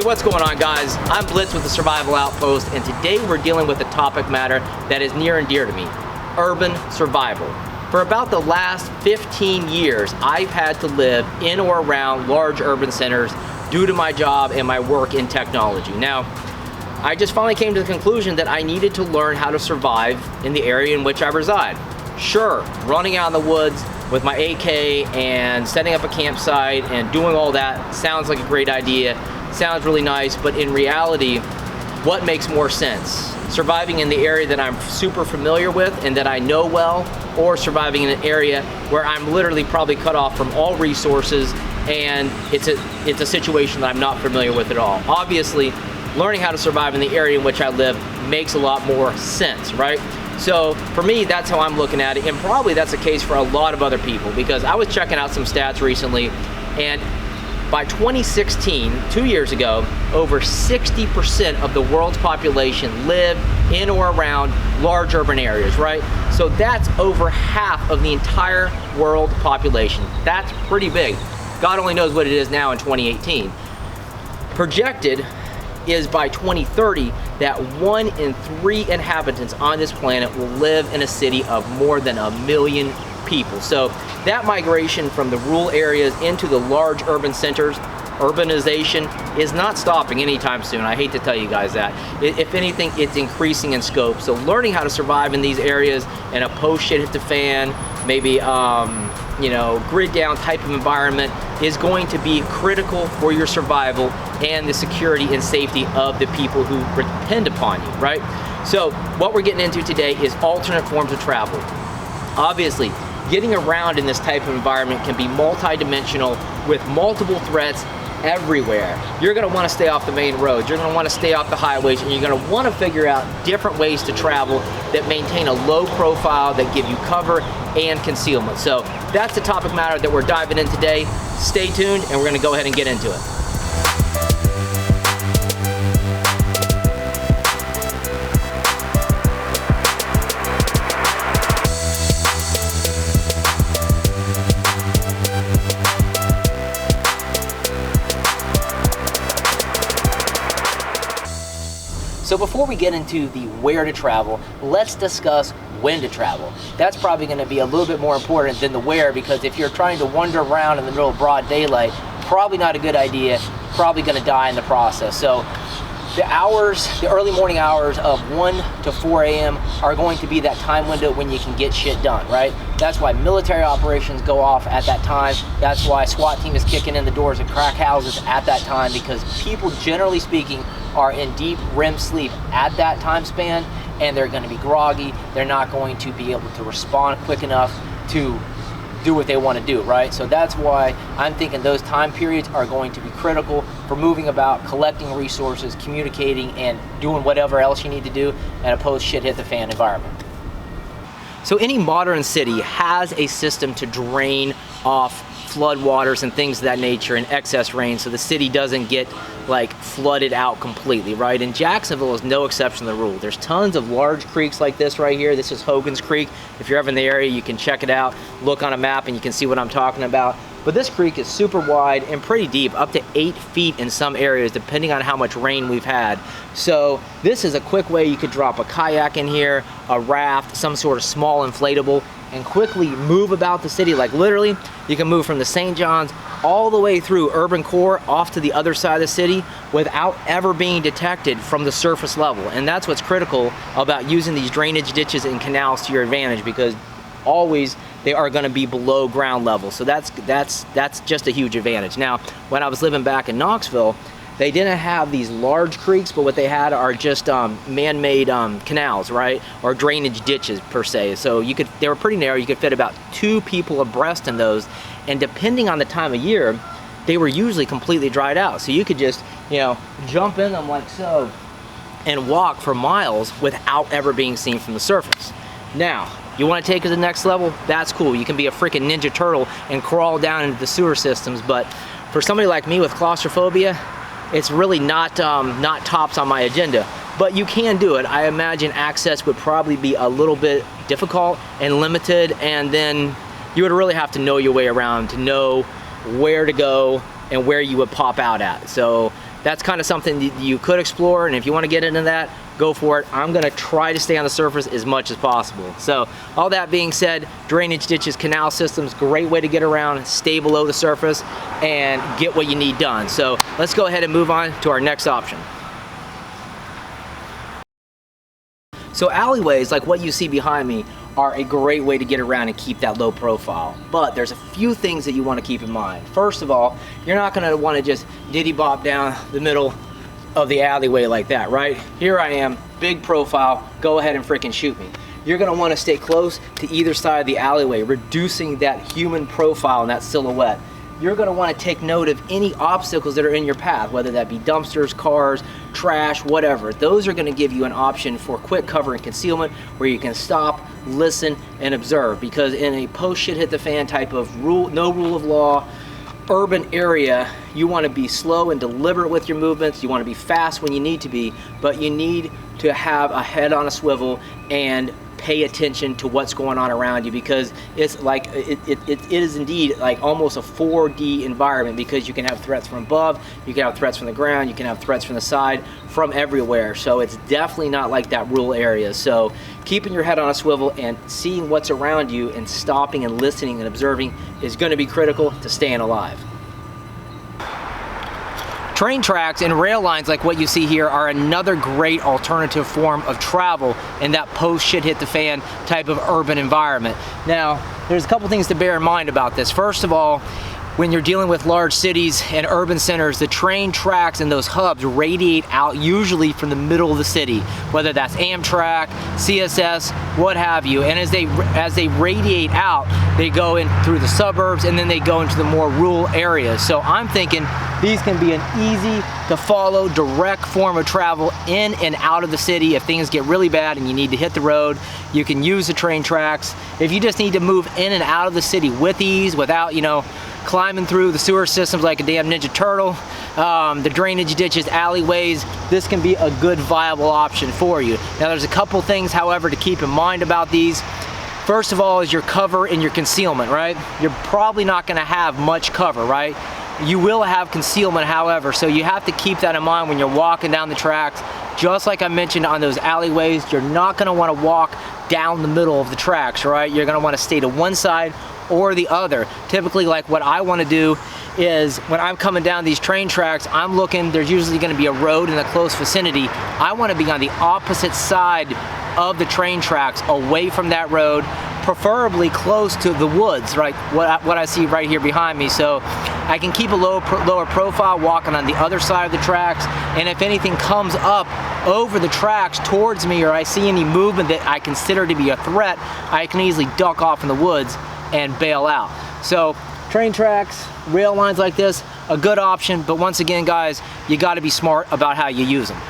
Hey, what's going on, guys? I'm Blitz with the Survival Outpost, and today we're dealing with a topic matter that is near and dear to me: urban survival. For about the last 15 years, I've had to live in or around large urban centers due to my job and my work in technology. Now, I just finally came to the conclusion that I needed to learn how to survive in the area in which I reside. Sure, running out in the woods with my AK and setting up a campsite and doing all that sounds like a great idea, sounds really nice, but in reality, what makes more sense? Surviving in the area that I'm super familiar with and that I know well, or surviving in an area where I'm literally probably cut off from all resources and it's a situation that I'm not familiar with at all. Obviously, learning how to survive in the area in which I live makes a lot more sense, right? So for me, that's how I'm looking at it, and probably that's the case for a lot of other people, because I was checking out some stats recently, and by 2016, 2 years ago, over 60% of the world's population lived in or around large urban areas, right? So that's over half of the entire world population. That's pretty big. God only knows what it is now in 2018. Projected is by 2030 that 1 in 3 inhabitants on this planet will live in a city of more than 1 million people. So that migration from the rural areas into the large urban centers, urbanization, is not stopping anytime soon. I hate to tell you guys that. If anything, it's increasing in scope. So learning how to survive in these areas in a post shit hit the fan, maybe grid down type of environment is going to be critical for your survival and the security and safety of the people who depend upon you, right? So what we're getting into today is alternate forms of travel. Obviously, getting around in this type of environment can be multi-dimensional with multiple threats everywhere. You're gonna wanna stay off the main roads, you're gonna wanna stay off the highways, and you're gonna wanna figure out different ways to travel that maintain a low profile, that give you cover and concealment. So that's the topic matter that we're diving in today. Stay tuned, and we're gonna go ahead and get into it. So before we get into the where to travel, let's discuss when to travel. That's probably going to be a little bit more important than the where, because if you're trying to wander around in the middle of broad daylight, probably not a good idea, probably going to die in the process. So the early morning hours of 1 to 4 a.m. are going to be that time window when you can get shit done, right? That's why military operations go off at that time. That's why SWAT team is kicking in the doors of crack houses at that time, because people, generally speaking, are in deep REM sleep at that time span, and they're going to be groggy. They're not going to be able to respond quick enough to do what they want to do, right? So that's why I'm thinking those time periods are going to be critical for moving about, collecting resources, communicating, and doing whatever else you need to do in a post shit hit the fan environment. So any modern city has a system to drain off floodwaters and things of that nature and excess rain, so the city doesn't get like flooded out completely, right? And Jacksonville is no exception to the rule. There's tons of large creeks like this right here. This is Hogan's Creek. If you're ever in the area, you can check it out, look on a map, and you can see what I'm talking about. But this creek is super wide and pretty deep, up to 8 feet in some areas, depending on how much rain we've had. So this is a quick way you could drop a kayak in here, a raft, some sort of small inflatable, and quickly move about the city. Like literally, you can move from the St. John's all the way through urban core off to the other side of the city without ever being detected from the surface level. And that's what's critical about using these drainage ditches and canals to your advantage, because always they are going to be below ground level. So that's just a huge advantage. Now, when I was living back in Knoxville, they didn't have these large creeks, but what they had are just man-made canals, right? Or drainage ditches per se. So they were pretty narrow. You could fit about 2 people abreast in those. And depending on the time of year, they were usually completely dried out. So you could just, jump in them like so and walk for miles without ever being seen from the surface. Now, you want to take it to the next level? That's cool. You can be a freaking Ninja Turtle and crawl down into the sewer systems. But for somebody like me with claustrophobia, it's really not tops on my agenda. But you can do it. I imagine access would probably be a little bit difficult and limited, and then you would really have to know your way around to know where to go and where you would pop out at. So that's kind of something that you could explore, and if you want to get into that, go for it. I'm going to try to stay on the surface as much as possible. So all that being said, drainage ditches, canal systems, great way to get around, stay below the surface, and get what you need done. So let's go ahead and move on to our next option. So alleyways, like what you see behind me, are a great way to get around and keep that low profile. But there's a few things that you want to keep in mind. First of all, you're not going to want to just diddy bop down the middle of the alleyway like that, right? Here I am, big profile, go ahead and freaking shoot me. You're going to want to stay close to either side of the alleyway, reducing that human profile and that silhouette. You're going to want to take note of any obstacles that are in your path, whether that be dumpsters, cars, trash, whatever. Those are going to give you an option for quick cover and concealment where you can stop, listen, and observe. Because in a post shit hit the fan type of no rule of law, urban area, you want to be slow and deliberate with your movements. You want to be fast when you need to be, but you need to have a head on a swivel and pay attention to what's going on around you, because it's like it is indeed like almost a 4D environment, because you can have threats from above, you can have threats from the ground, you can have threats from the side, from everywhere. So it's definitely not like that rural area. So keeping your head on a swivel and seeing what's around you and stopping and listening and observing is going to be critical to staying alive. Train tracks and rail lines like what you see here are another great alternative form of travel in that post shit hit the fan type of urban environment. Now, there's a couple things to bear in mind about this. First of all, when you're dealing with large cities and urban centers, the train tracks and those hubs radiate out usually from the middle of the city, whether that's Amtrak, CSS, what have you. And as they radiate out, they go in through the suburbs, and then they go into the more rural areas. So I'm thinking these can be an easy to follow, direct form of travel in and out of the city. If things get really bad and you need to hit the road, you can use the train tracks. If you just need to move in and out of the city with ease without, climbing through the sewer systems like a damn Ninja Turtle, the drainage ditches, alleyways, this can be a good viable option for you. Now there's a couple things, however, to keep in mind about these. First of all is your cover and your concealment, right? You're probably not gonna have much cover, right? You will have concealment, however, so you have to keep that in mind when you're walking down the tracks. Just like I mentioned on those alleyways, you're not gonna wanna walk down the middle of the tracks, right? You're gonna wanna stay to one side or the other. Typically, like what I want to do is when I'm coming down these train tracks, I'm looking, there's usually going to be a road in the close vicinity. I want to be on the opposite side of the train tracks, away from that road, preferably close to the woods, right? What I see right here behind me. So I can keep a lower profile walking on the other side of the tracks, and if anything comes up over the tracks towards me, or I see any movement that I consider to be a threat, I can easily duck off in the woods and bail out. So train tracks, rail lines like this, a good option, but once again, guys, you got to be smart about how you use them.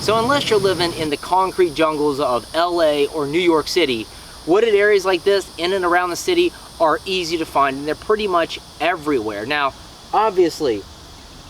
So unless you're living in the concrete jungles of LA or New York City, wooded areas like this in and around the city are easy to find, and they're pretty much everywhere. Now, obviously,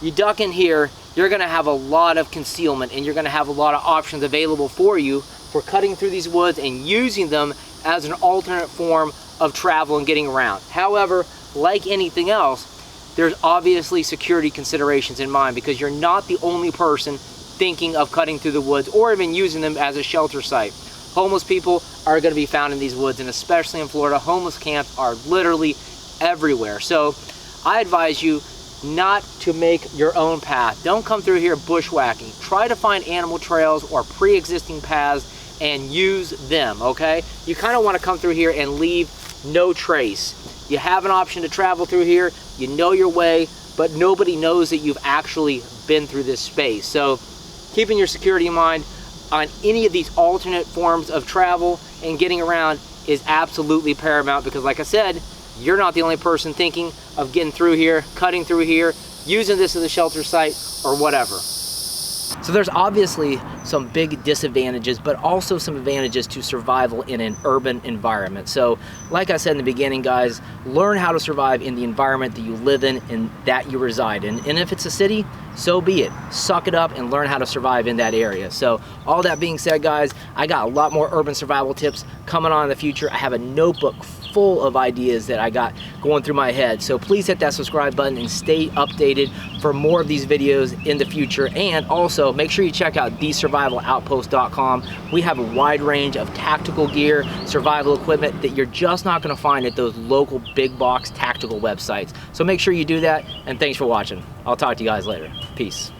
you duck in here, you're gonna have a lot of concealment, and you're gonna have a lot of options available for you for cutting through these woods and using them as an alternate form of travel and getting around. However, like anything else, there's obviously security considerations in mind, because you're not the only person thinking of cutting through the woods or even using them as a shelter site. Homeless people are gonna be found in these woods, and especially in Florida, homeless camps are literally everywhere. So I advise you not to make your own path. Don't come through here bushwhacking. Try to find animal trails or pre-existing paths and use them, okay? You kind of want to come through here and leave no trace. You have an option to travel through here, you know your way, but nobody knows that you've actually been through this space. So keeping your security in mind on any of these alternate forms of travel and getting around is absolutely paramount, because like I said, you're not the only person thinking of getting through here, cutting through here, using this as a shelter site, or whatever. So there's obviously some big disadvantages, but also some advantages to survival in an urban environment. So like I said in the beginning, guys, learn how to survive in the environment that you live in and that you reside in. And if it's a city, so be it. Suck it up and learn how to survive in that area. So all that being said, guys, I got a lot more urban survival tips coming on in the future. I have a notebook full of ideas that I got going through my head. So please hit that subscribe button and stay updated for more of these videos in the future. And also make sure you check out thesurvivaloutpost.com. We have a wide range of tactical gear, survival equipment that you're just not gonna find at those local big box tactical websites. So make sure you do that, and thanks for watching. I'll talk to you guys later. Peace.